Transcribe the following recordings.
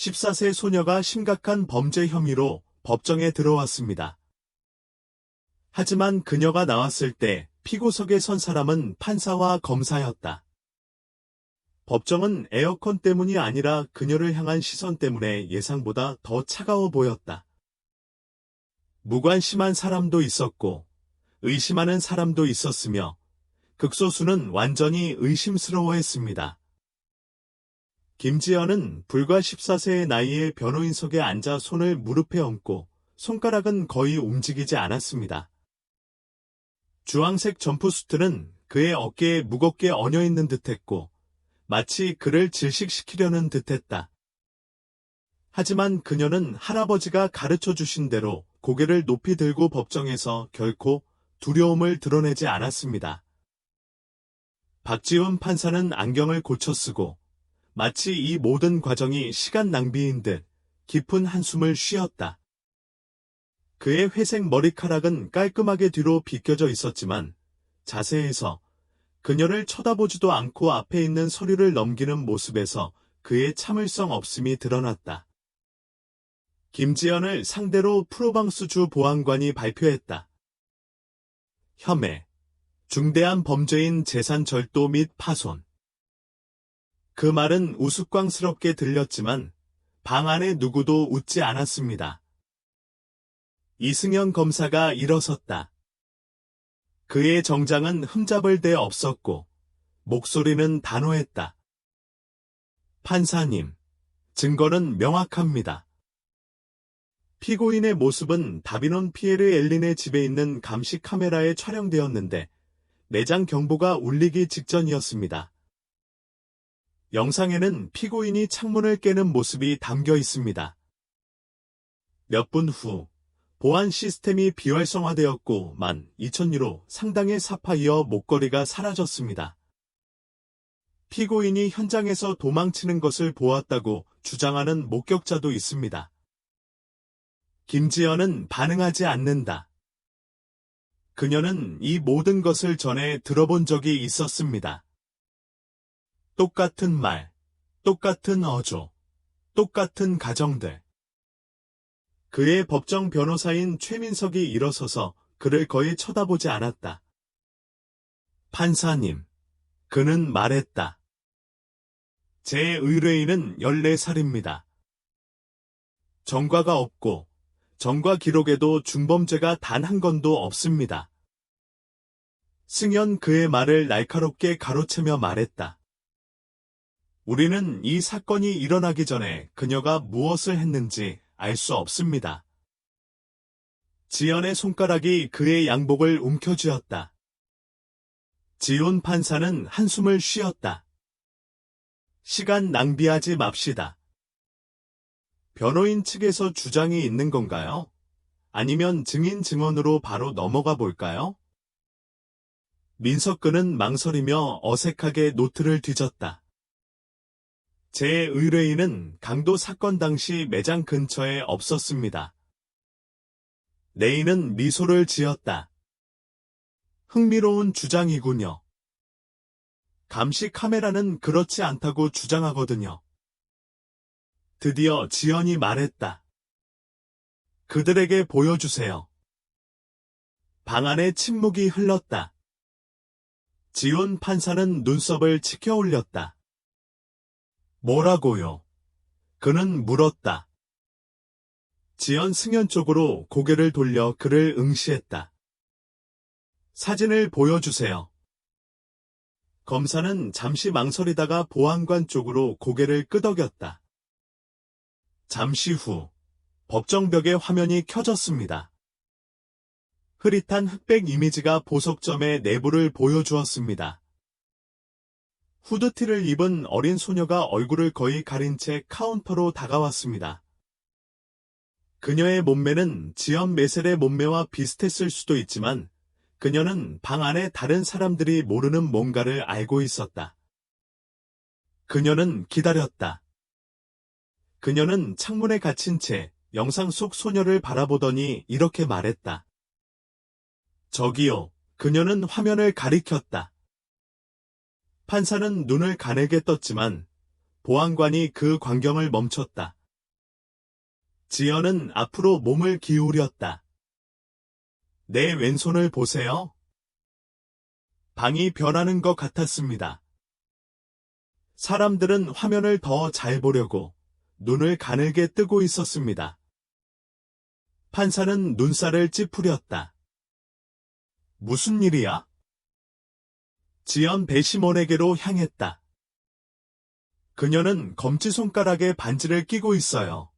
14세 소녀가 심각한 범죄 혐의로 법정에 들어왔습니다. 하지만 그녀가 나왔을 때 피고석에 선 사람은 판사와 검사였다. 법정은 에어컨 때문이 아니라 그녀를 향한 시선 때문에 예상보다 더 차가워 보였다. 무관심한 사람도 있었고 의심하는 사람도 있었으며 극소수는 완전히 의심스러워했습니다. 김지연은 불과 14세의 나이에 변호인석에 앉아 손을 무릎에 얹고 손가락은 거의 움직이지 않았습니다. 주황색 점프수트는 그의 어깨에 무겁게 얹어있는 듯했고 마치 그를 질식시키려는 듯했다. 하지만 그녀는 할아버지가 가르쳐 주신 대로 고개를 높이 들고 법정에서 결코 두려움을 드러내지 않았습니다. 박지훈 판사는 안경을 고쳐 쓰고 마치 이 모든 과정이 시간 낭비인 듯 깊은 한숨을 쉬었다. 그의 회색 머리카락은 깔끔하게 뒤로 빗겨져 있었지만 자세해서 그녀를 쳐다보지도 않고 앞에 있는 서류를 넘기는 모습에서 그의 참을성 없음이 드러났다. 김지연을 상대로 프로방스주 보안관이 발표했다. 혐의, 중대한 범죄인 재산 절도 및 파손. 그 말은 우스꽝스럽게 들렸지만 방 안에 누구도 웃지 않았습니다. 이승현 검사가 일어섰다. 그의 정장은 흠잡을 데 없었고 목소리는 단호했다. 판사님, 증거는 명확합니다. 피고인의 모습은 다비논 피에르 엘린의 집에 있는 감시 카메라에 촬영되었는데 내장 경보가 울리기 직전이었습니다. 영상에는 피고인이 창문을 깨는 모습이 담겨 있습니다. 몇 분 후 보안 시스템이 비활성화되었고 12,000유로 상당의 사파이어 목걸이가 사라졌습니다. 피고인이 현장에서 도망치는 것을 보았다고 주장하는 목격자도 있습니다. 김지연은 반응하지 않는다. 그녀는 이 모든 것을 전에 들어본 적이 있었습니다. 똑같은 말, 똑같은 어조, 똑같은 가정들. 그의 법정 변호사인 최민석이 일어서서 그를 거의 쳐다보지 않았다. 판사님, 그는 말했다. 제 의뢰인은 14살입니다. 전과가 없고 전과 기록에도 중범죄가 단 한 건도 없습니다. 승현 그의 말을 날카롭게 가로채며 말했다. 우리는 이 사건이 일어나기 전에 그녀가 무엇을 했는지 알 수 없습니다. 지연의 손가락이 그의 양복을 움켜쥐었다. 지훈 판사는 한숨을 쉬었다. 시간 낭비하지 맙시다. 변호인 측에서 주장이 있는 건가요? 아니면 증인 증언으로 바로 넘어가 볼까요? 민석근은 망설이며 어색하게 노트를 뒤졌다. 제 의뢰인은 강도 사건 당시 매장 근처에 없었습니다. 레이는 미소를 지었다. 흥미로운 주장이군요. 감시 카메라는 그렇지 않다고 주장하거든요. 드디어 지연이 말했다. 그들에게 보여주세요. 방 안에 침묵이 흘렀다. 지훈 판사는 눈썹을 치켜 올렸다. 뭐라고요? 그는 물었다. 지연 승현 쪽으로 고개를 돌려 그를 응시했다. 사진을 보여주세요. 검사는 잠시 망설이다가 보안관 쪽으로 고개를 끄덕였다. 잠시 후 법정벽에 화면이 켜졌습니다. 흐릿한 흑백 이미지가 보석점의 내부를 보여주었습니다. 후드티를 입은 어린 소녀가 얼굴을 거의 가린 채 카운터로 다가왔습니다. 그녀의 몸매는 지연 메셀의 몸매와 비슷했을 수도 있지만 그녀는 방 안에 다른 사람들이 모르는 뭔가를 알고 있었다. 그녀는 기다렸다. 그녀는 창문에 갇힌 채 영상 속 소녀를 바라보더니 이렇게 말했다. 저기요. 그녀는 화면을 가리켰다. 판사는 눈을 가늘게 떴지만 보안관이 그 광경을 멈췄다. 지연은 앞으로 몸을 기울였다. 내 왼손을 보세요. 방이 변하는 것 같았습니다. 사람들은 화면을 더 잘 보려고 눈을 가늘게 뜨고 있었습니다. 판사는 눈살을 찌푸렸다. 무슨 일이야? 지연 배심원에게로 향했다. 그녀는 검지손가락에 반지를 끼고 있어요.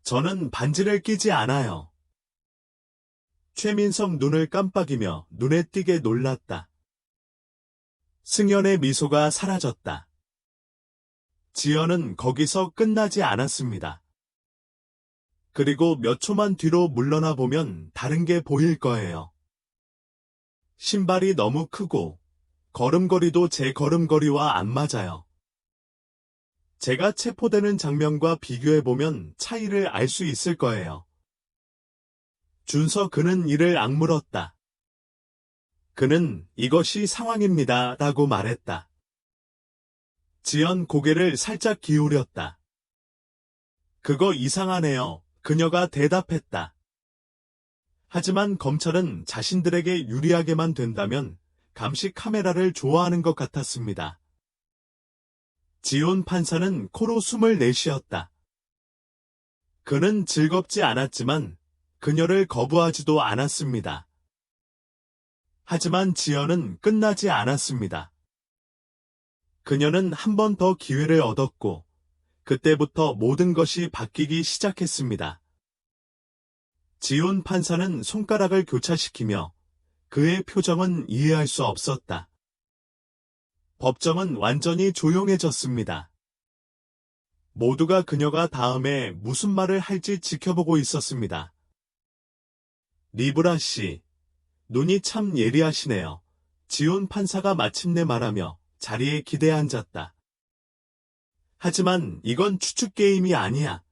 저는 반지를 끼지 않아요. 최민석 눈을 깜빡이며 눈에 띄게 놀랐다. 승연의 미소가 사라졌다. 지연은 거기서 끝나지 않았습니다. 그리고 몇 초만 뒤로 물러나 보면 다른 게 보일 거예요. 신발이 너무 크고 걸음걸이도 제 걸음걸이와 안 맞아요. 제가 체포되는 장면과 비교해보면 차이를 알 수 있을 거예요. 준서 그는 이를 악물었다. 그는 이것이 상황입니다 라고 말했다. 지연 고개를 살짝 기울였다. 그거 이상하네요. 그녀가 대답했다. 하지만 검찰은 자신들에게 유리하게만 된다면 감시 카메라를 좋아하는 것 같았습니다. 지온 판사는 코로 숨을 내쉬었다. 그는 즐겁지 않았지만 그녀를 거부하지도 않았습니다. 하지만 지연은 끝나지 않았습니다. 그녀는 한 번 더 기회를 얻었고 그때부터 모든 것이 바뀌기 시작했습니다. 지온 판사는 손가락을 교차시키며 그의 표정은 이해할 수 없었다. 법정은 완전히 조용해졌습니다. 모두가 그녀가 다음에 무슨 말을 할지 지켜보고 있었습니다. 리브라 씨, 눈이 참 예리하시네요. 지온 판사가 마침내 말하며 자리에 기대 앉았다. 하지만 이건 추측 게임이 아니야.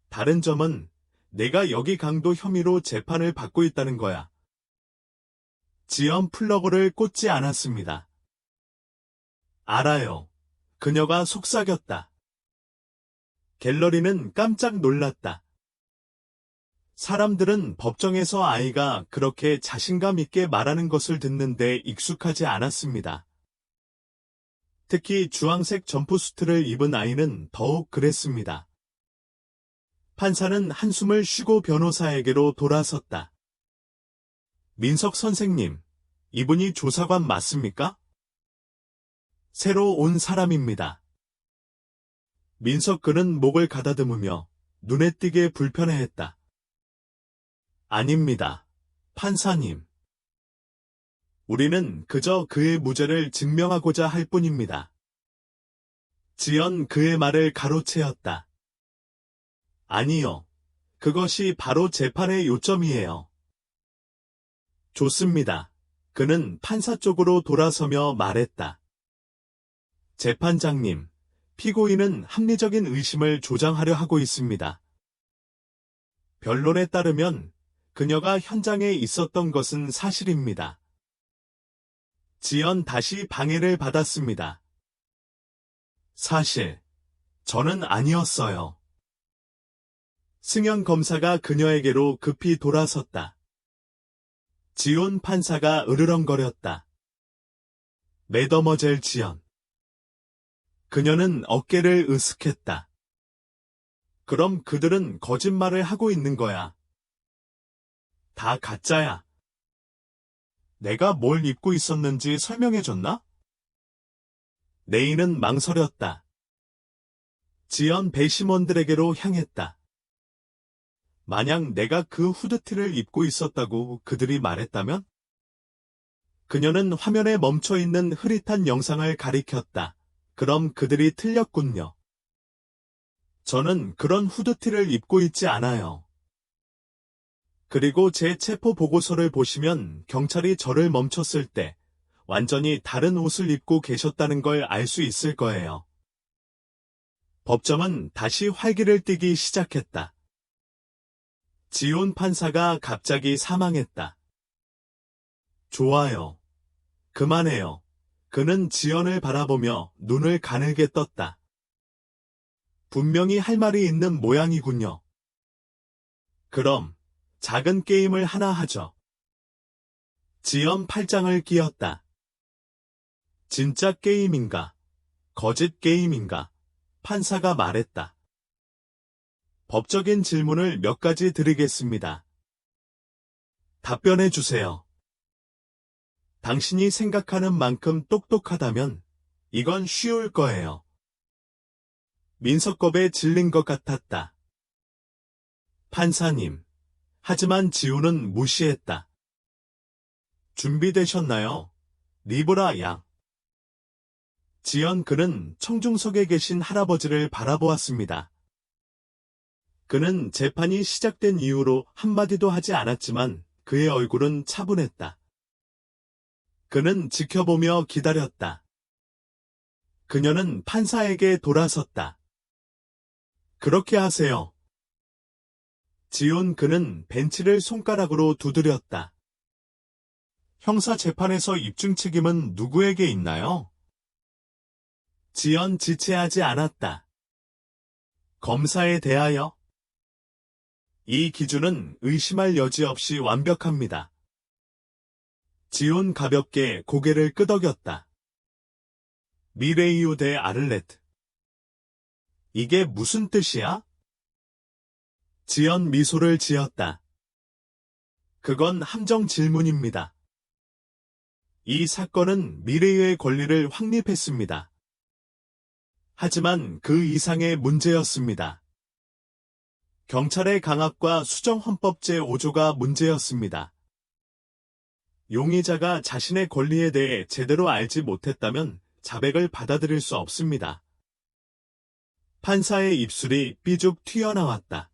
다른 점은 내가 여기 강도 혐의로 재판을 받고 있다는 거야. 지연 플러그를 꽂지 않았습니다. 알아요. 그녀가 속삭였다. 갤러리는 깜짝 놀랐다. 사람들은 법정에서 아이가 그렇게 자신감 있게 말하는 것을 듣는데 익숙하지 않았습니다. 특히 주황색 점프수트를 입은 아이는 더욱 그랬습니다. 판사는 한숨을 쉬고 변호사에게로 돌아섰다. 민석 선생님, 이분이 조사관 맞습니까? 새로 온 사람입니다. 민석 그는 목을 가다듬으며 눈에 띄게 불편해했다. 아닙니다. 판사님. 우리는 그저 그의 무죄를 증명하고자 할 뿐입니다. 지연 그의 말을 가로채었다. 아니요. 그것이 바로 재판의 요점이에요. 좋습니다. 그는 판사 쪽으로 돌아서며 말했다. 재판장님, 피고인은 합리적인 의심을 조장하려 하고 있습니다. 변론에 따르면 그녀가 현장에 있었던 것은 사실입니다. 지연 다시 방해를 받았습니다. 사실, 저는 아니었어요. 승연 검사가 그녀에게로 급히 돌아섰다. 지온 판사가 으르렁거렸다. 매더머젤 지연. 그녀는 어깨를 으쓱했다. 그럼 그들은 거짓말을 하고 있는 거야. 다 가짜야. 내가 뭘 입고 있었는지 설명해줬나? 내인은 망설였다. 지연 배심원들에게로 향했다. 만약 내가 그 후드티를 입고 있었다고 그들이 말했다면? 그녀는 화면에 멈춰있는 흐릿한 영상을 가리켰다. 그럼 그들이 틀렸군요. 저는 그런 후드티를 입고 있지 않아요. 그리고 제 체포 보고서를 보시면 경찰이 저를 멈췄을 때 완전히 다른 옷을 입고 계셨다는 걸 알 수 있을 거예요. 법정은 다시 활기를 띠기 시작했다. 지온 판사가 갑자기 사망했다. 좋아요. 그만해요. 그는 지연을 바라보며 눈을 가늘게 떴다. 분명히 할 말이 있는 모양이군요. 그럼 작은 게임을 하나 하죠. 지연 팔짱을 끼었다. 진짜 게임인가? 거짓 게임인가? 판사가 말했다. 법적인 질문을 몇 가지 드리겠습니다. 답변해 주세요. 당신이 생각하는 만큼 똑똑하다면 이건 쉬울 거예요. 민석겁에 질린 것 같았다. 판사님. 하지만 지우는 무시했다. 준비되셨나요? 리브라 양. 지연 그는 청중석에 계신 할아버지를 바라보았습니다. 그는 재판이 시작된 이후로 한마디도 하지 않았지만 그의 얼굴은 차분했다. 그는 지켜보며 기다렸다. 그녀는 판사에게 돌아섰다. 그렇게 하세요. 지온 그는 벤치를 손가락으로 두드렸다. 형사 재판에서 입증 책임은 누구에게 있나요? 지연 지체하지 않았다. 검사에 대하여 이 기준은 의심할 여지 없이 완벽합니다. 지온 가볍게 고개를 끄덕였다. 미레이오 대 아를레트. 이게 무슨 뜻이야? 지연 미소를 지었다. 그건 함정 질문입니다. 이 사건은 미레이의 권리를 확립했습니다. 하지만 그 이상의 문제였습니다. 경찰의 강압과 수정헌법 제5조가 문제였습니다. 용의자가 자신의 권리에 대해 제대로 알지 못했다면 자백을 받아들일 수 없습니다. 판사의 입술이 삐죽 튀어나왔다.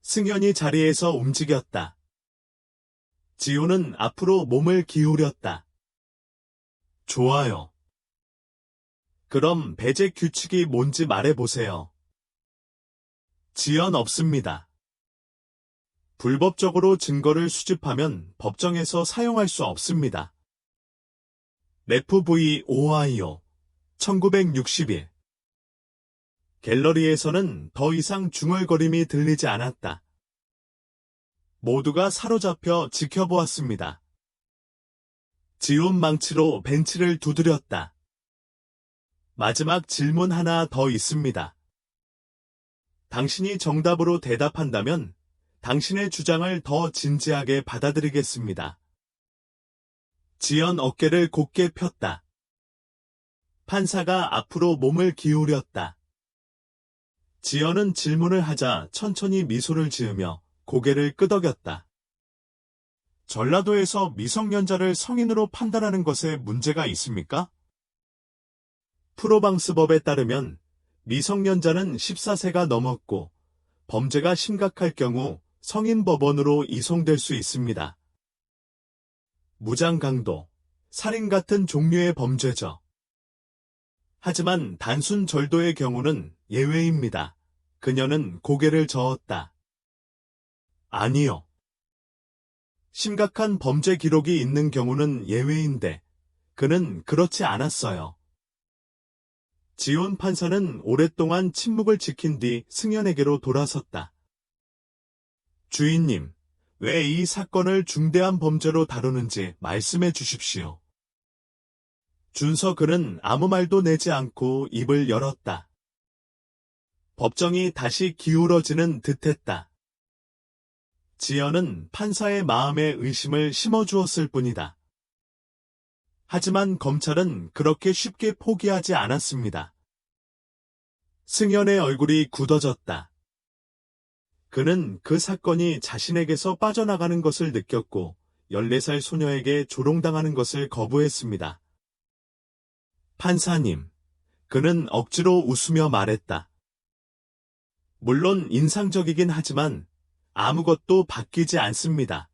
승현이 자리에서 움직였다. 지호는 앞으로 몸을 기울였다. 좋아요. 그럼 배제 규칙이 뭔지 말해보세요. 지연 없습니다. 불법적으로 증거를 수집하면 법정에서 사용할 수 없습니다. 레프 V 오하이오 1961 갤러리에서는 더 이상 중얼거림이 들리지 않았다. 모두가 사로잡혀 지켜보았습니다. 지온 망치로 벤치를 두드렸다. 마지막 질문 하나 더 있습니다. 당신이 정답으로 대답한다면 당신의 주장을 더 진지하게 받아들이겠습니다. 지연 어깨를 곧게 폈다. 판사가 앞으로 몸을 기울였다. 지연은 질문을 하자 천천히 미소를 지으며 고개를 끄덕였다. 전라도에서 미성년자를 성인으로 판단하는 것에 문제가 있습니까? 프로방스법에 따르면 미성년자는 14세가 넘었고 범죄가 심각할 경우 성인법원으로 이송될 수 있습니다. 무장강도, 살인 같은 종류의 범죄죠. 하지만 단순 절도의 경우는 예외입니다. 그녀는 고개를 저었다. 아니요. 심각한 범죄 기록이 있는 경우는 예외인데 그는 그렇지 않았어요. 지온 판사는 오랫동안 침묵을 지킨 뒤 승현에게로 돌아섰다. 주인님, 왜 이 사건을 중대한 범죄로 다루는지 말씀해 주십시오. 준서 그는 아무 말도 내지 않고 입을 열었다. 법정이 다시 기울어지는 듯했다. 지연은 판사의 마음에 의심을 심어주었을 뿐이다. 하지만 검찰은 그렇게 쉽게 포기하지 않았습니다. 승현의 얼굴이 굳어졌다. 그는 그 사건이 자신에게서 빠져나가는 것을 느꼈고 14살 소녀에게 조롱당하는 것을 거부했습니다. 판사님, 그는 억지로 웃으며 말했다. 물론 인상적이긴 하지만 아무것도 바뀌지 않습니다.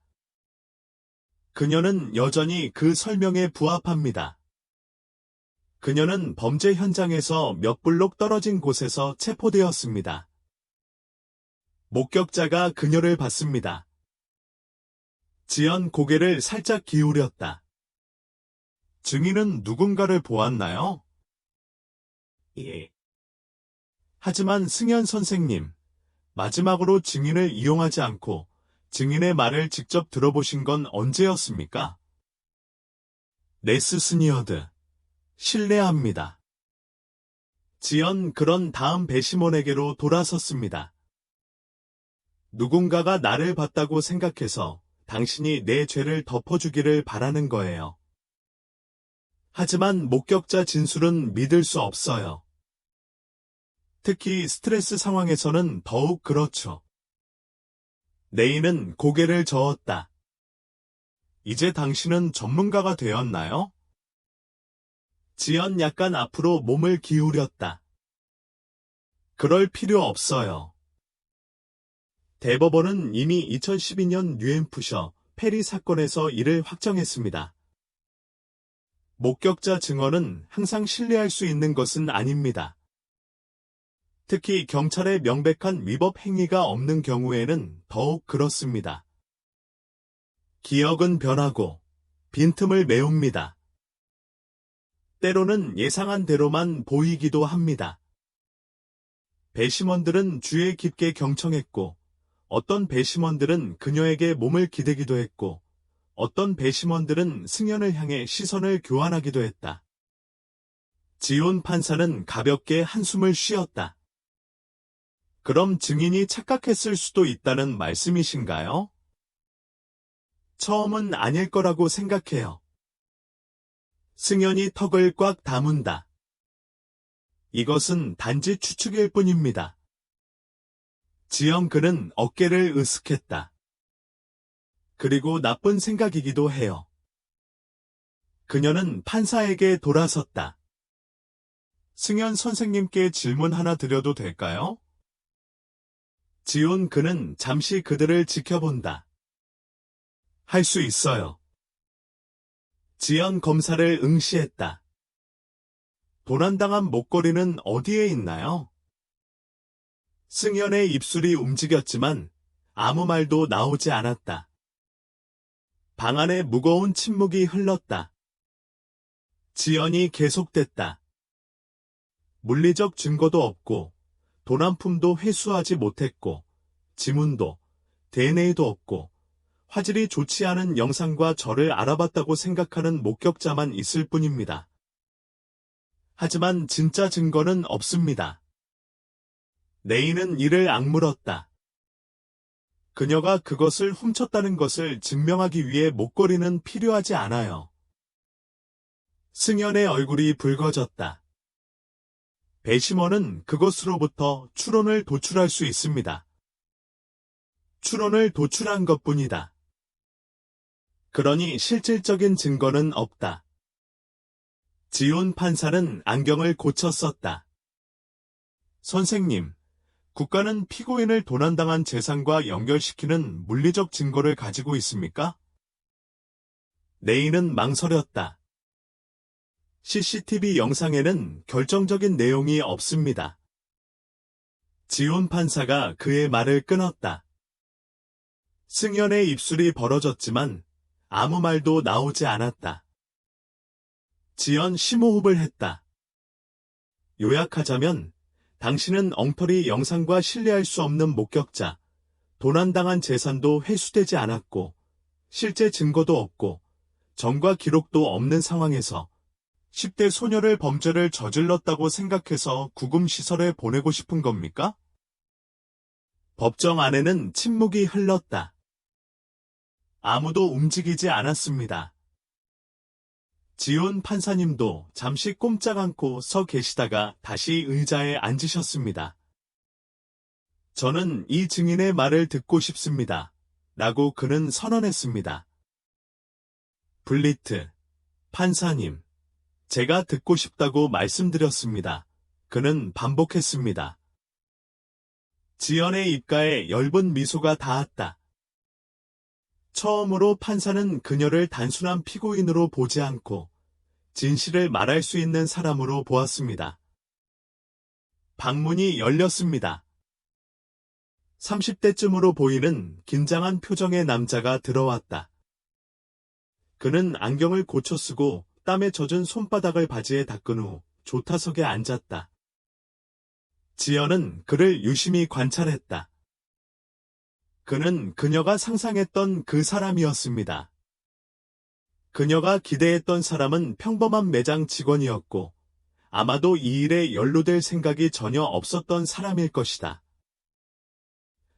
그녀는 여전히 그 설명에 부합합니다. 그녀는 범죄 현장에서 몇 블록 떨어진 곳에서 체포되었습니다. 목격자가 그녀를 봤습니다. 지연 고개를 살짝 기울였다. 증인은 누군가를 보았나요? 예. 하지만 승연 선생님, 마지막으로 증인을 이용하지 않고 증인의 말을 직접 들어보신 건 언제였습니까? 레스 스니어드, 신뢰합니다. 지연 그런 다음 배심원에게로 돌아섰습니다. 누군가가 나를 봤다고 생각해서 당신이 내 죄를 덮어주기를 바라는 거예요. 하지만 목격자 진술은 믿을 수 없어요. 특히 스트레스 상황에서는 더욱 그렇죠. 레이는 고개를 저었다. 이제 당신은 전문가가 되었나요? 지연 약간 앞으로 몸을 기울였다. 그럴 필요 없어요. 대법원은 이미 2012년 뉴햄프셔 페리 사건에서 이를 확정했습니다. 목격자 증언은 항상 신뢰할 수 있는 것은 아닙니다. 특히 경찰의 명백한 위법 행위가 없는 경우에는 더욱 그렇습니다. 기억은 변하고 빈틈을 메웁니다. 때로는 예상한 대로만 보이기도 합니다. 배심원들은 주에 깊게 경청했고, 어떤 배심원들은 그녀에게 몸을 기대기도 했고, 어떤 배심원들은 승연을 향해 시선을 교환하기도 했다. 지온 판사는 가볍게 한숨을 쉬었다. 그럼 증인이 착각했을 수도 있다는 말씀이신가요? 처음은 아닐 거라고 생각해요. 승연이 턱을 꽉 다문다. 이것은 단지 추측일 뿐입니다. 지영 그는 어깨를 으쓱했다. 그리고 나쁜 생각이기도 해요. 그녀는 판사에게 돌아섰다. 승연 선생님께 질문 하나 드려도 될까요? 지온 그는 잠시 그들을 지켜본다. 할 수 있어요. 지연 검사를 응시했다. 도난당한 목걸이는 어디에 있나요? 승연의 입술이 움직였지만 아무 말도 나오지 않았다. 방 안에 무거운 침묵이 흘렀다. 지연이 계속됐다. 물리적 증거도 없고 도난품도 회수하지 못했고 지문도 DNA도 없고 화질이 좋지 않은 영상과 저를 알아봤다고 생각하는 목격자만 있을 뿐입니다. 하지만 진짜 증거는 없습니다. 레이는 이를 악물었다. 그녀가 그것을 훔쳤다는 것을 증명하기 위해 목걸이는 필요하지 않아요. 승연의 얼굴이 붉어졌다. 배심원은 그것으로부터 추론을 도출할 수 있습니다. 추론을 도출한 것뿐이다. 그러니 실질적인 증거는 없다. 지온 판사는 안경을 고쳐 썼다. 선생님, 국가는 피고인을 도난당한 재산과 연결시키는 물리적 증거를 가지고 있습니까? 레이는 망설였다. CCTV 영상에는 결정적인 내용이 없습니다. 지온 판사가 그의 말을 끊었다. 승연의 입술이 벌어졌지만 아무 말도 나오지 않았다. 지연 심호흡을 했다. 요약하자면 당신은 엉터리 영상과 신뢰할 수 없는 목격자, 도난당한 재산도 회수되지 않았고 실제 증거도 없고 전과 기록도 없는 상황에서 10대 소녀를 범죄를 저질렀다고 생각해서 구금시설에 보내고 싶은 겁니까? 법정 안에는 침묵이 흘렀다. 아무도 움직이지 않았습니다. 지온 판사님도 잠시 꼼짝 않고 서 계시다가 다시 의자에 앉으셨습니다. 저는 이 증인의 말을 듣고 싶습니다. 라고 그는 선언했습니다. 블리트, 판사님, 제가 듣고 싶다고 말씀드렸습니다. 그는 반복했습니다. 지연의 입가에 엷은 미소가 닿았다. 처음으로 판사는 그녀를 단순한 피고인으로 보지 않고 진실을 말할 수 있는 사람으로 보았습니다. 방문이 열렸습니다. 30대쯤으로 보이는 긴장한 표정의 남자가 들어왔다. 그는 안경을 고쳐 쓰고 땀에 젖은 손바닥을 바지에 닦은 후 조타석에 앉았다. 지연은 그를 유심히 관찰했다. 그는 그녀가 상상했던 그 사람이었습니다. 그녀가 기대했던 사람은 평범한 매장 직원이었고, 아마도 이 일에 연루될 생각이 전혀 없었던 사람일 것이다.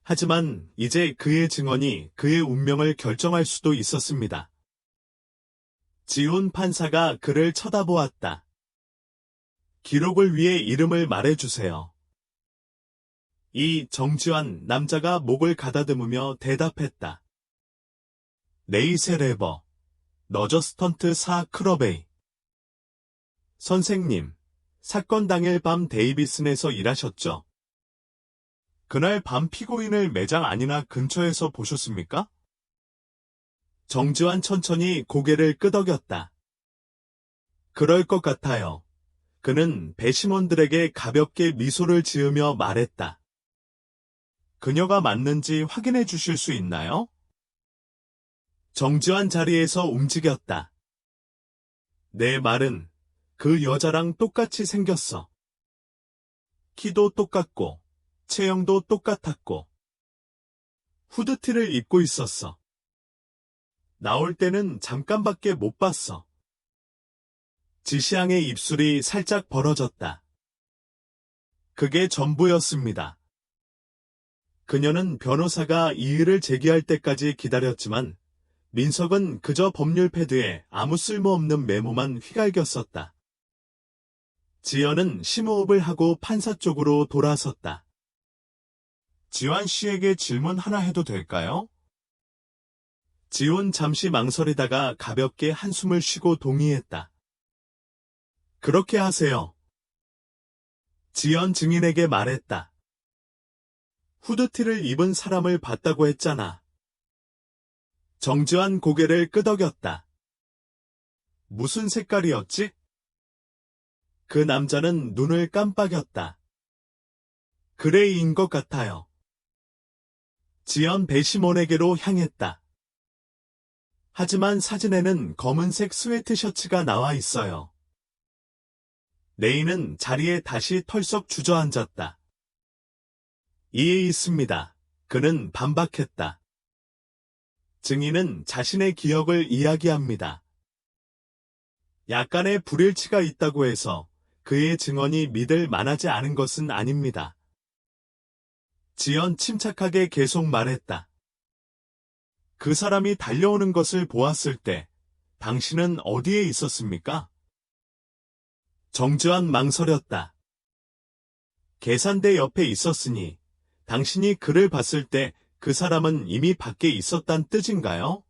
하지만 이제 그의 증언이 그의 운명을 결정할 수도 있었습니다. 지훈 판사가 그를 쳐다보았다. 기록을 위해 이름을 말해주세요. 이 정지환 남자가 목을 가다듬으며 대답했다. 레이세 레버, 너저스턴트 사 크러베이. 선생님, 사건 당일 밤 데이비슨에서 일하셨죠? 그날 밤 피고인을 매장 안이나 근처에서 보셨습니까? 정지환 천천히 고개를 끄덕였다. 그럴 것 같아요. 그는 배심원들에게 가볍게 미소를 지으며 말했다. 그녀가 맞는지 확인해 주실 수 있나요? 정지환 자리에서 움직였다. 내 말은 그 여자랑 똑같이 생겼어. 키도 똑같고, 체형도 똑같았고, 후드티를 입고 있었어. 나올 때는 잠깐밖에 못 봤어. 지시양의 입술이 살짝 벌어졌다. 그게 전부였습니다. 그녀는 변호사가 이의를 제기할 때까지 기다렸지만 민석은 그저 법률 패드에 아무 쓸모없는 메모만 휘갈겼었다. 지연은 심호흡을 하고 판사 쪽으로 돌아섰다. 지환 씨에게 질문 하나 해도 될까요? 지훈 잠시 망설이다가 가볍게 한숨을 쉬고 동의했다. 그렇게 하세요. 지연 증인에게 말했다. 후드티를 입은 사람을 봤다고 했잖아. 정지환 고개를 끄덕였다. 무슨 색깔이었지? 그 남자는 눈을 깜빡였다. 그레이인 것 같아요. 지연 배심원에게로 향했다. 하지만 사진에는 검은색 스웨트셔츠가 나와 있어요. 레이는 자리에 다시 털썩 주저앉았다. 이해 있습니다. 그는 반박했다. 증인은 자신의 기억을 이야기합니다. 약간의 불일치가 있다고 해서 그의 증언이 믿을 만하지 않은 것은 아닙니다. 지연 침착하게 계속 말했다. 그 사람이 달려오는 것을 보았을 때 당신은 어디에 있었습니까? 정지환 망설였다. 계산대 옆에 있었으니 당신이 그를 봤을 때 그 사람은 이미 밖에 있었단 뜻인가요?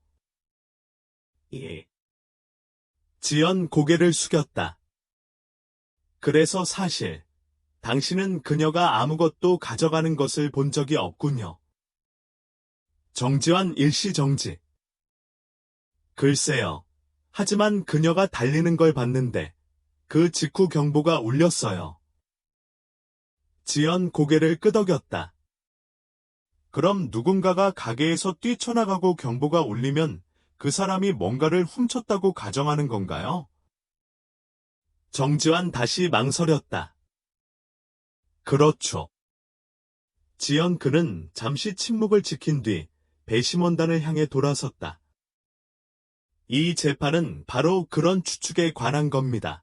예. 지연 고개를 숙였다. 그래서 사실 당신은 그녀가 아무것도 가져가는 것을 본 적이 없군요. 정지환 일시정지. 글쎄요. 하지만 그녀가 달리는 걸 봤는데 그 직후 경보가 울렸어요. 지연 고개를 끄덕였다. 그럼 누군가가 가게에서 뛰쳐나가고 경보가 울리면 그 사람이 뭔가를 훔쳤다고 가정하는 건가요? 정지환 다시 망설였다. 그렇죠. 지연 그는 잠시 침묵을 지킨 뒤 배심원단을 향해 돌아섰다. 이 재판은 바로 그런 추측에 관한 겁니다.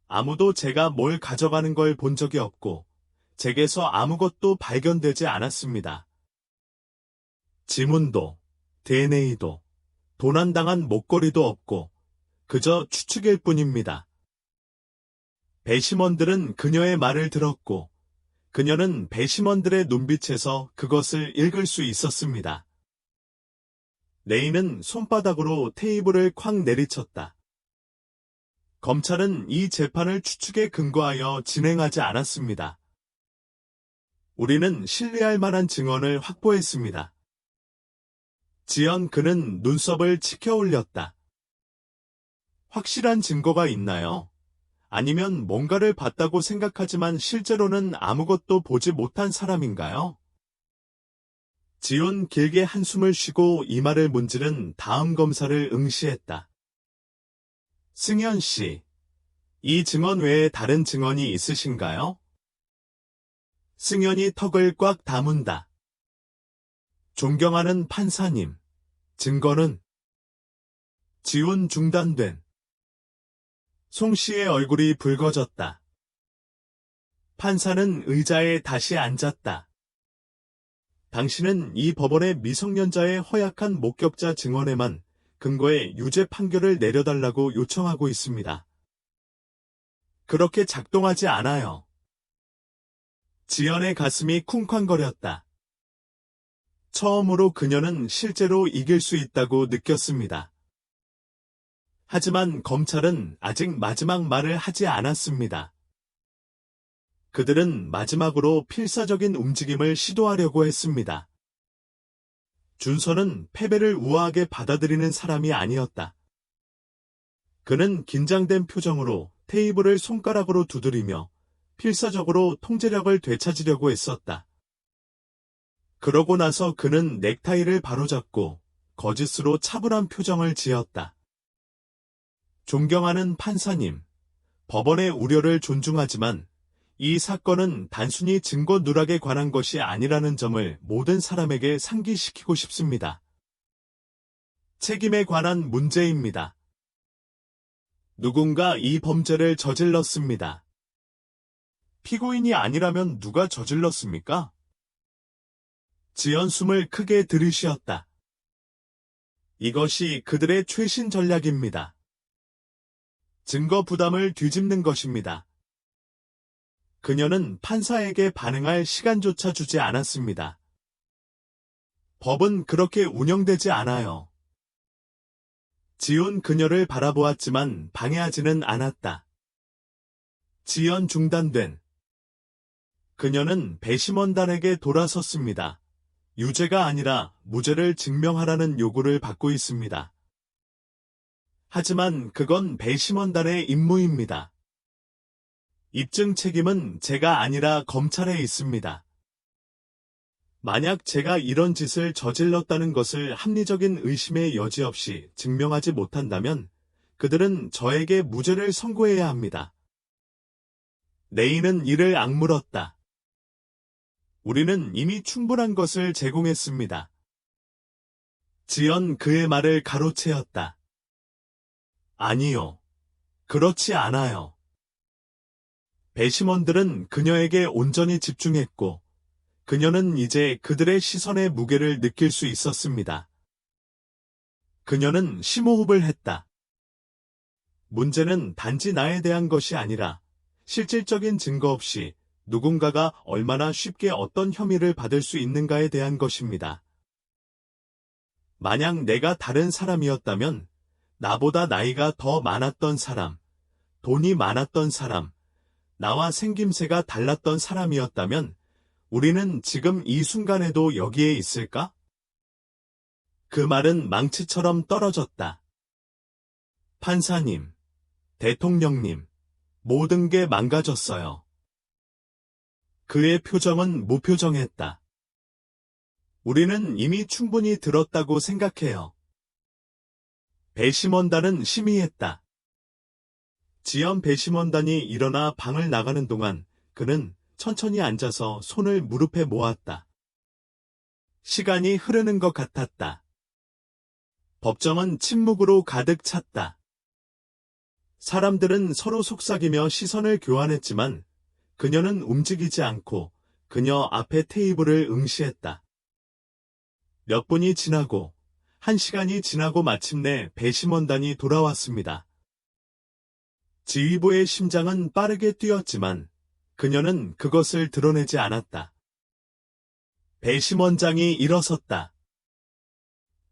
아무도 제가 뭘 가져가는 걸 본 적이 없고 댁에서 아무것도 발견되지 않았습니다. 지문도, DNA도, 도난당한 목걸이도 없고 그저 추측일 뿐입니다. 배심원들은 그녀의 말을 들었고 그녀는 배심원들의 눈빛에서 그것을 읽을 수 있었습니다. 레이는 손바닥으로 테이블을 쾅 내리쳤다. 검찰은 이 재판을 추측에 근거하여 진행하지 않았습니다. 우리는 신뢰할 만한 증언을 확보했습니다. 지연 그는 눈썹을 치켜 올렸다. 확실한 증거가 있나요? 아니면 뭔가를 봤다고 생각하지만 실제로는 아무것도 보지 못한 사람인가요? 지훈 길게 한숨을 쉬고 이마를 문지른 다음 검사를 응시했다. 승현 씨, 이 증언 외에 다른 증언이 있으신가요? 승연이 턱을 꽉 다문다. 존경하는 판사님, 증거는? 지운 중단된. 송 씨의 얼굴이 붉어졌다. 판사는 의자에 다시 앉았다. 당신은 이 법원의 미성년자의 허약한 목격자 증언에만 근거해 유죄 판결을 내려달라고 요청하고 있습니다. 그렇게 작동하지 않아요. 지연의 가슴이 쿵쾅거렸다. 처음으로 그녀는 실제로 이길 수 있다고 느꼈습니다. 하지만 검찰은 아직 마지막 말을 하지 않았습니다. 그들은 마지막으로 필사적인 움직임을 시도하려고 했습니다. 준서는 패배를 우아하게 받아들이는 사람이 아니었다. 그는 긴장된 표정으로 테이블을 손가락으로 두드리며 필사적으로 통제력을 되찾으려고 했었다. 그러고 나서 그는 넥타이를 바로잡고 거짓으로 차분한 표정을 지었다. 존경하는 판사님, 법원의 우려를 존중하지만 이 사건은 단순히 증거 누락에 관한 것이 아니라는 점을 모든 사람에게 상기시키고 싶습니다. 책임에 관한 문제입니다. 누군가 이 범죄를 저질렀습니다. 피고인이 아니라면 누가 저질렀습니까? 지연 숨을 크게 들이쉬었다. 이것이 그들의 최신 전략입니다. 증거 부담을 뒤집는 것입니다. 그녀는 판사에게 반응할 시간조차 주지 않았습니다. 법은 그렇게 운영되지 않아요. 지훈 그녀를 바라보았지만 방해하지는 않았다. 지연 중단된. 그녀는 배심원단에게 돌아섰습니다. 유죄가 아니라 무죄를 증명하라는 요구를 받고 있습니다. 하지만 그건 배심원단의 임무입니다. 입증 책임은 제가 아니라 검찰에 있습니다. 만약 제가 이런 짓을 저질렀다는 것을 합리적인 의심의 여지 없이 증명하지 못한다면 그들은 저에게 무죄를 선고해야 합니다. 레이는 이를 악물었다. 우리는 이미 충분한 것을 제공했습니다. 지연 그의 말을 가로채었다. 아니요. 그렇지 않아요. 배심원들은 그녀에게 온전히 집중했고 그녀는 이제 그들의 시선의 무게를 느낄 수 있었습니다. 그녀는 심호흡을 했다. 문제는 단지 나에 대한 것이 아니라 실질적인 증거 없이 누군가가 얼마나 쉽게 어떤 혐의를 받을 수 있는가에 대한 것입니다. 만약 내가 다른 사람이었다면 나보다 나이가 더 많았던 사람, 돈이 많았던 사람, 나와 생김새가 달랐던 사람이었다면 우리는 지금 이 순간에도 여기에 있을까? 그 말은 망치처럼 떨어졌다. 판사님, 대통령님, 모든 게 망가졌어요. 그의 표정은 무표정했다. 우리는 이미 충분히 들었다고 생각해요. 배심원단은 심의했다. 지연 배심원단이 일어나 방을 나가는 동안 그는 천천히 앉아서 손을 무릎에 모았다. 시간이 흐르는 것 같았다. 법정은 침묵으로 가득 찼다. 사람들은 서로 속삭이며 시선을 교환했지만 그녀는 움직이지 않고 그녀 앞에 테이블을 응시했다. 몇 분이 지나고 1시간이 지나고 마침내 배심원단이 돌아왔습니다. 지휘부의 심장은 빠르게 뛰었지만 그녀는 그것을 드러내지 않았다. 배심원장이 일어섰다.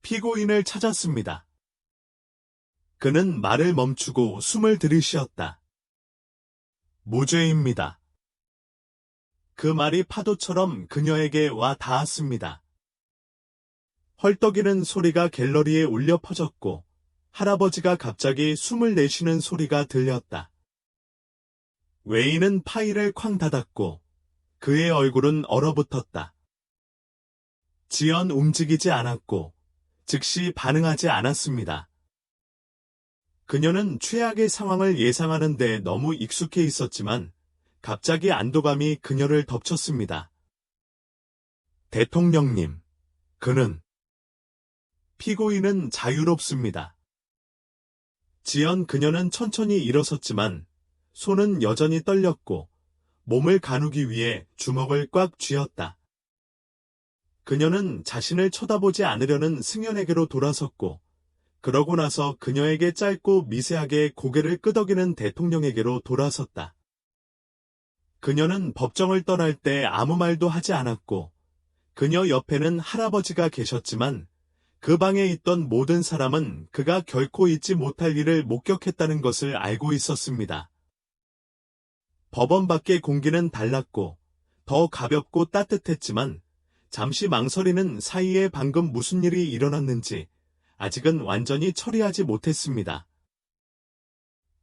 피고인을 찾았습니다. 그는 말을 멈추고 숨을 들이쉬었다. 무죄입니다. 그 말이 파도처럼 그녀에게 와 닿았습니다. 헐떡이는 소리가 갤러리에 울려 퍼졌고 할아버지가 갑자기 숨을 내쉬는 소리가 들렸다. 웨이는 파일을 쾅 닫았고 그의 얼굴은 얼어붙었다. 지연 움직이지 않았고 즉시 반응하지 않았습니다. 그녀는 최악의 상황을 예상하는 데 너무 익숙해 있었지만 갑자기 안도감이 그녀를 덮쳤습니다. 대통령님, 피고인은 자유롭습니다. 지연 그녀는 천천히 일어섰지만 손은 여전히 떨렸고 몸을 가누기 위해 주먹을 꽉 쥐었다. 그녀는 자신을 쳐다보지 않으려는 승연에게로 돌아섰고 그러고 나서 그녀에게 짧고 미세하게 고개를 끄덕이는 대통령에게로 돌아섰다. 그녀는 법정을 떠날 때 아무 말도 하지 않았고 그녀 옆에는 할아버지가 계셨지만 그 방에 있던 모든 사람은 그가 결코 잊지 못할 일을 목격했다는 것을 알고 있었습니다. 법원 밖의 공기는 달랐고 더 가볍고 따뜻했지만 잠시 망설이는 사이에 방금 무슨 일이 일어났는지 아직은 완전히 처리하지 못했습니다.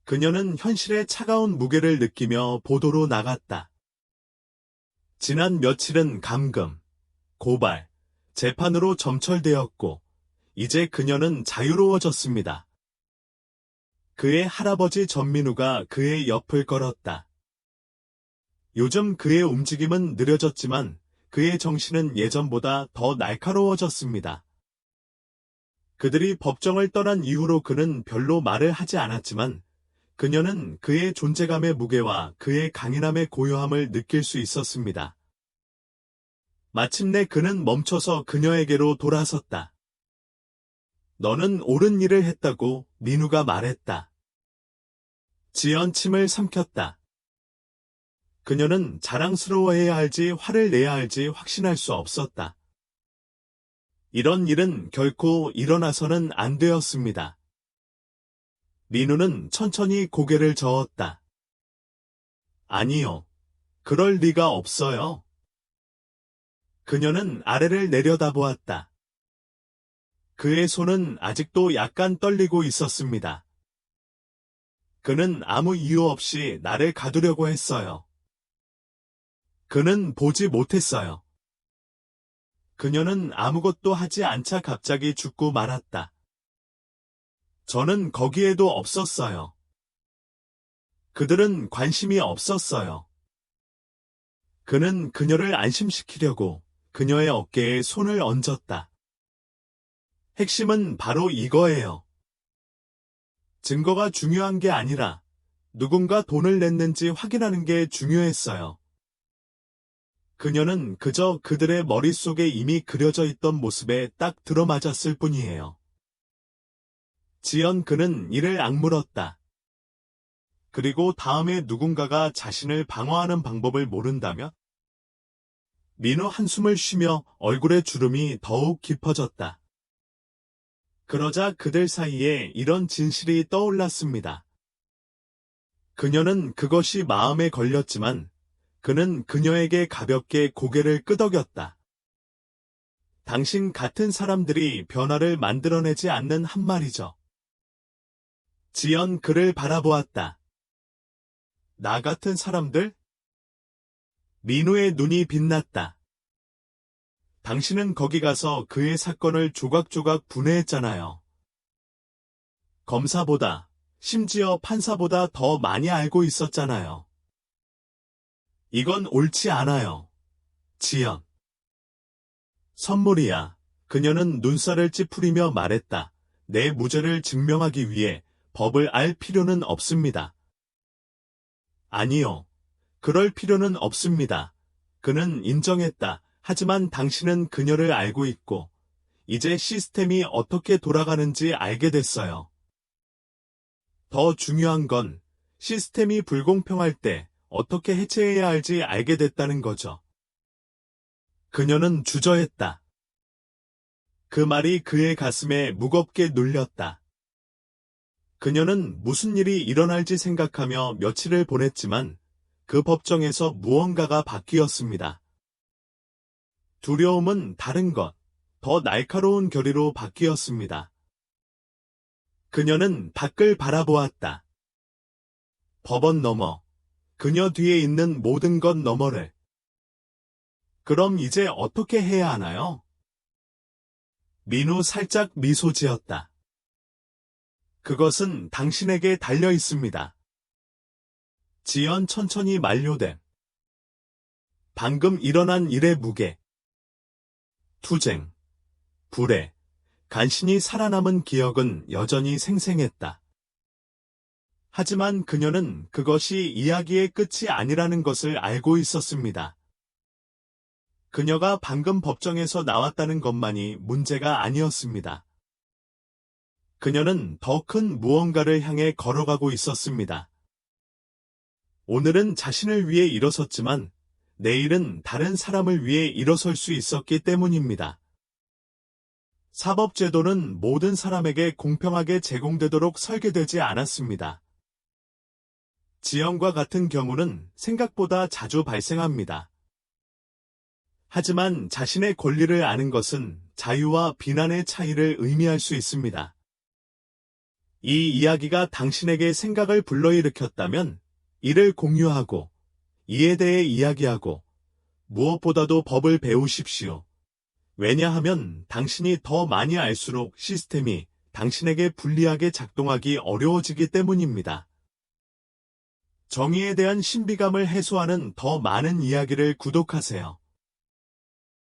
그녀는 현실의 차가운 무게를 느끼며 보도로 나갔다. 지난 며칠은 감금, 고발, 재판으로 점철되었고 이제 그녀는 자유로워졌습니다. 그의 할아버지 전민우가 그의 옆을 걸었다. 요즘 그의 움직임은 느려졌지만 그의 정신은 예전보다 더 날카로워졌습니다. 그들이 법정을 떠난 이후로 그는 별로 말을 하지 않았지만 그녀는 그의 존재감의 무게와 그의 강인함의 고요함을 느낄 수 있었습니다. 마침내 그는 멈춰서 그녀에게로 돌아섰다. 너는 옳은 일을 했다고 민우가 말했다. 지연 침을 삼켰다. 그녀는 자랑스러워해야 할지 화를 내야 할지 확신할 수 없었다. 이런 일은 결코 일어나서는 안 되었습니다. 민우는 천천히 고개를 저었다. 아니요. 그럴 리가 없어요. 그녀는 아래를 내려다보았다. 그의 손은 아직도 약간 떨리고 있었습니다. 그는 아무 이유 없이 나를 가두려고 했어요. 그는 보지 못했어요. 그녀는 아무것도 하지 않자 갑자기 죽고 말았다. 저는 거기에도 없었어요. 그들은 관심이 없었어요. 그는 그녀를 안심시키려고 그녀의 어깨에 손을 얹었다. 핵심은 바로 이거예요. 증거가 중요한 게 아니라 누군가 돈을 냈는지 확인하는 게 중요했어요. 그녀는 그저 그들의 머릿속에 이미 그려져 있던 모습에 딱 들어맞았을 뿐이에요. 지연 그는 이를 악물었다. 그리고 다음에 누군가가 자신을 방어하는 방법을 모른다면? 민우 한숨을 쉬며 얼굴의 주름이 더욱 깊어졌다. 그러자 그들 사이에 이런 진실이 떠올랐습니다. 그녀는 그것이 마음에 걸렸지만 그는 그녀에게 가볍게 고개를 끄덕였다. 당신 같은 사람들이 변화를 만들어내지 않는 한 말이죠. 지연 그를 바라보았다. 나 같은 사람들? 민우의 눈이 빛났다. 당신은 거기 가서 그의 사건을 조각조각 분해했잖아요. 검사보다, 심지어 판사보다 더 많이 알고 있었잖아요. 이건 옳지 않아요. 지연. 선물이야. 그녀는 눈살을 찌푸리며 말했다. 내 무죄를 증명하기 위해 법을 알 필요는 없습니다. 아니요. 그럴 필요는 없습니다. 그는 인정했다. 하지만 당신은 그녀를 알고 있고 이제 시스템이 어떻게 돌아가는지 알게 됐어요. 더 중요한 건 시스템이 불공평할 때 어떻게 해체해야 할지 알게 됐다는 거죠. 그녀는 주저했다. 그 말이 그의 가슴에 무겁게 눌렸다. 그녀는 무슨 일이 일어날지 생각하며 며칠을 보냈지만 그 법정에서 무언가가 바뀌었습니다. 두려움은 다른 것, 더 날카로운 결의로 바뀌었습니다. 그녀는 밖을 바라보았다. 법원 너머, 그녀 뒤에 있는 모든 것 너머를. 그럼 이제 어떻게 해야 하나요? 민우 살짝 미소 지었다. 그것은 당신에게 달려 있습니다. 지연 천천히 만료됨. 방금 일어난 일의 무게. 투쟁, 불에, 간신히 살아남은 기억은 여전히 생생했다. 하지만 그녀는 그것이 이야기의 끝이 아니라는 것을 알고 있었습니다. 그녀가 방금 법정에서 나왔다는 것만이 문제가 아니었습니다. 그녀는 더 큰 무언가를 향해 걸어가고 있었습니다. 오늘은 자신을 위해 일어섰지만 내일은 다른 사람을 위해 일어설 수 있었기 때문입니다. 사법제도는 모든 사람에게 공평하게 제공되도록 설계되지 않았습니다. 지연과 같은 경우는 생각보다 자주 발생합니다. 하지만 자신의 권리를 아는 것은 자유와 비난의 차이를 의미할 수 있습니다. 이 이야기가 당신에게 생각을 불러일으켰다면 이를 공유하고 이에 대해 이야기하고 무엇보다도 법을 배우십시오. 왜냐하면 당신이 더 많이 알수록 시스템이 당신에게 불리하게 작동하기 어려워지기 때문입니다. 정의에 대한 신비감을 해소하는 더 많은 이야기를 구독하세요.